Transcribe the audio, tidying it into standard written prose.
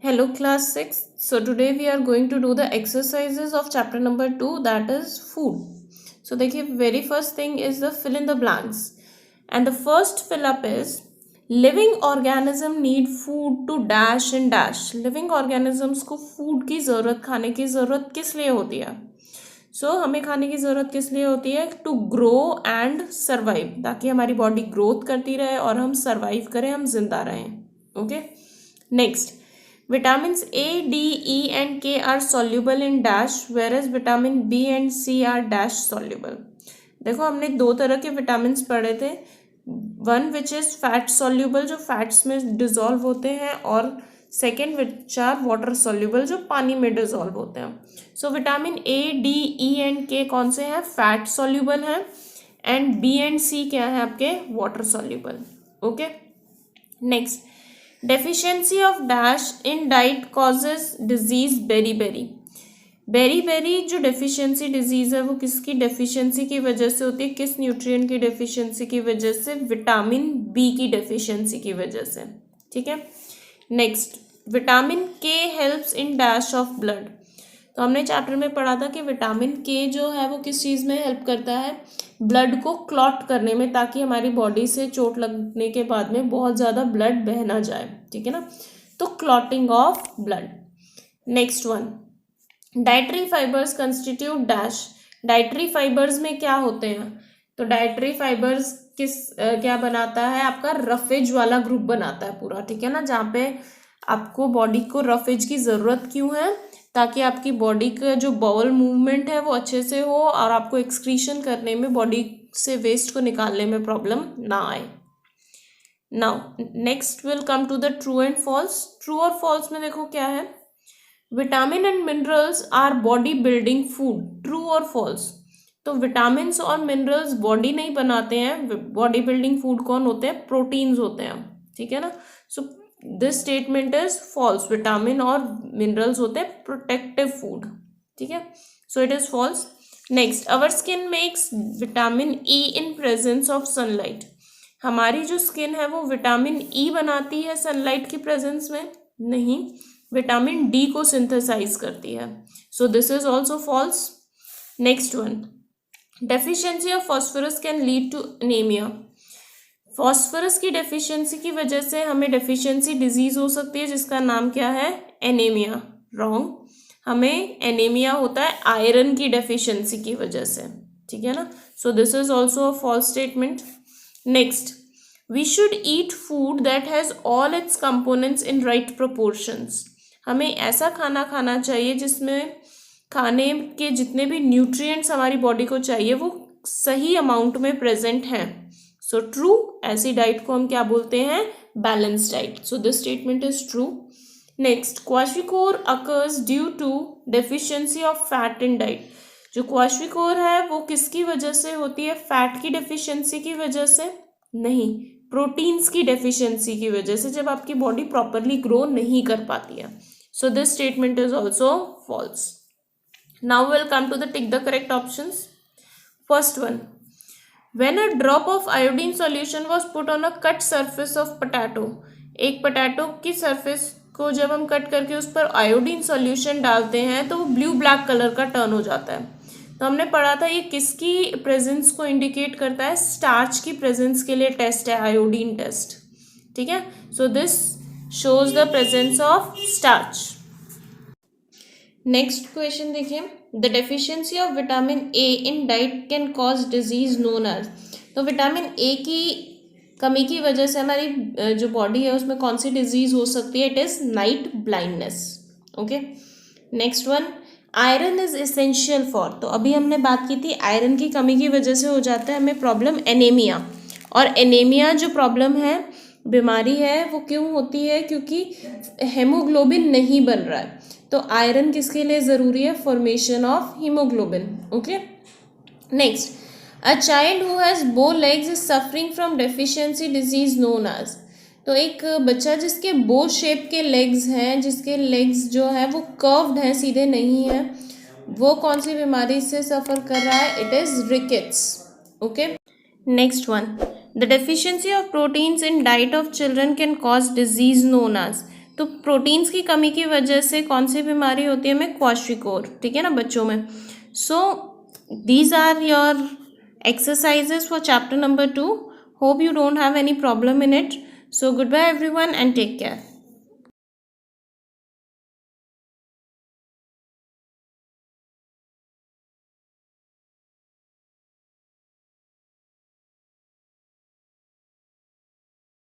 Hello class 6. So today we are going to do the exercises of chapter number 2, that is food. So देखिए very first thing is the fill in the blanks and the first fill up is living organism need food to dash and dash. Living organisms को food की ज़रूरत खाने की ज़रूरत किस लिए होती है? हमें खाने की ज़रूरत किस लिए होती है? टू ग्रो एंड सर्वाइव, ताकि हमारी बॉडी ग्रोथ करती रहे और हम सर्वाइव करें, हम जिंदा रहें. Okay. Next, vitamins A, D, E and K are soluble in dash whereas vitamin B and C are dash soluble. देखो हमने दो तरह के विटामिन पढ़े थे. One which is fat soluble, जो फैट्स में डिजोल्व होते हैं, और second which are water soluble, जो पानी में डिजोल्व होते हैं. So vitamin A, D, E and K कौन से हैं? फैट सॉल्यूबल हैं. एंड B एंड C क्या है आपके? Water soluble. Okay. Next, deficiency of dash in diet causes disease beriberi. बेरी जो डेफिशिएंसी डिजीज है वो किसकी डेफिशिएंसी की वजह से होती है? किस न्यूट्रिएंट की डेफिशिएंसी की वजह से? विटामिन बी की डेफिशिएंसी की वजह से. ठीक है. नेक्स्ट, विटामिन के helps in dash of blood. तो हमने चैप्टर में पढ़ा था कि विटामिन के जो है वो किस चीज़ में हेल्प करता है? ब्लड को क्लॉट करने में, ताकि हमारी बॉडी से चोट लगने के बाद में बहुत ज़्यादा ब्लड बह ना जाए. ठीक है ना. तो clotting of blood. Next one, dietary fibres constitute dash. Dietary fibres में क्या होते हैं? तो डाइटरी फाइबर्स क्या बनाता है? आपका रफेज वाला ग्रुप बनाता है पूरा. ठीक है ना. जहाँ पे आपको बॉडी को रफेज की ज़रूरत क्यों है? ताकि आपकी बॉडी का जो बाउल मूवमेंट है वो अच्छे से हो और आपको एक्सक्रीशन करने में, बॉडी से वेस्ट को निकालने में प्रॉब्लम ना आए. Now next will come to the true and false. True और फॉल्स में देखो क्या है? Vitamin and minerals are body building food. True और फॉल्स? तो विटामिन और मिनरल्स बॉडी नहीं बनाते हैं. बॉडी बिल्डिंग फूड कौन होते हैं? प्रोटीन्स होते हैं. ठीक है ना. So this statement is false. Vitamin और मिनरल्स होते हैं प्रोटेक्टिव फूड. ठीक है. So it is false. Next, our skin makes vitamin E in presence of sunlight. हमारी जो स्किन है वो विटामिन ई बनाती है सनलाइट की प्रेजेंस में? नहीं, विटामिन डी को सिंथेसाइज करती है. So this is also false. Next one, deficiency of phosphorus can lead to anaemia. Phosphorus की डेफिशिएंसी की वजह से हमें डेफिशिएंसी डिजीज हो सकती है जिसका नाम क्या है? एनीमिया. रॉन्ग. हमें एनीमिया होता है आयरन की डेफिशिएंसी की वजह से. ठीक है ना. So this is also a false statement. Next, we should eat food that has all its components in right proportions. हमें ऐसा खाना खाना चाहिए जिसमें खाने के जितने भी न्यूट्रिएंट्स हमारी बॉडी को चाहिए वो सही अमाउंट में प्रेजेंट हैं. So true. ऐसी डाइट को हम क्या बोलते हैं? Balance diet. So this statement is true. Next, kwashiorkor occurs due to deficiency of fat in diet. जो क्वाशिकोर है वो किसकी वजह से होती है? फैट की डेफिशिएंसी की वजह से? नहीं, प्रोटीन्स की डेफिशिएंसी की वजह से, जब आपकी बॉडी प्रॉपरली ग्रो नहीं कर पाती है. So this statement is also false. Now will come to the tick the correct options. First one, when a drop of iodine solution was put on a cut surface of potato. एक potato की surface को जब हम cut करके उस पर iodine solution डालते हैं तो वो ब्लू ब्लैक कलर का टर्न हो जाता है. तो हमने पढ़ा था ये किसकी प्रेजेंस को इंडिकेट करता है? स्टार्च की प्रेजेंस के लिए टेस्ट है आयोडीन टेस्ट. ठीक है. So this shows the presence of starch. Next question देखिए, the deficiency of vitamin A in diet can cause disease known as. तो विटामिन ए की कमी की वजह से हमारी जो बॉडी है उसमें कौन सी डिजीज हो सकती है? It is night blindness. Okay. Next one, iron is essential for. तो अभी हमने बात की थी आयरन की कमी की वजह से हो जाता है हमें प्रॉब्लम एनीमिया. और एनीमिया जो प्रॉब्लम है, बीमारी है, वो क्यों होती है? क्योंकि हेमोग्लोबिन नहीं बन रहा है. तो आयरन किसके लिए ज़रूरी है? Formation of haemoglobin. Okay. Next, a child who has bow legs is suffering from deficiency disease known as. तो एक बच्चा जिसके बो शेप के लेग्स हैं, जिसके लेग्स जो है वो कर्व्ड हैं, सीधे नहीं है, वो कौन सी बीमारी से सफ़र कर रहा है? It is rickets. Okay. Next one, the deficiency of proteins in diet of children can cause disease known as. तो प्रोटीन्स की कमी की वजह से कौन सी बीमारी होती है हमें? क्वाशिकोर, ठीक है ना बच्चों में. So these are your exercises for chapter number 2. Hope you don't have any problem in it. So goodbye everyone and take care.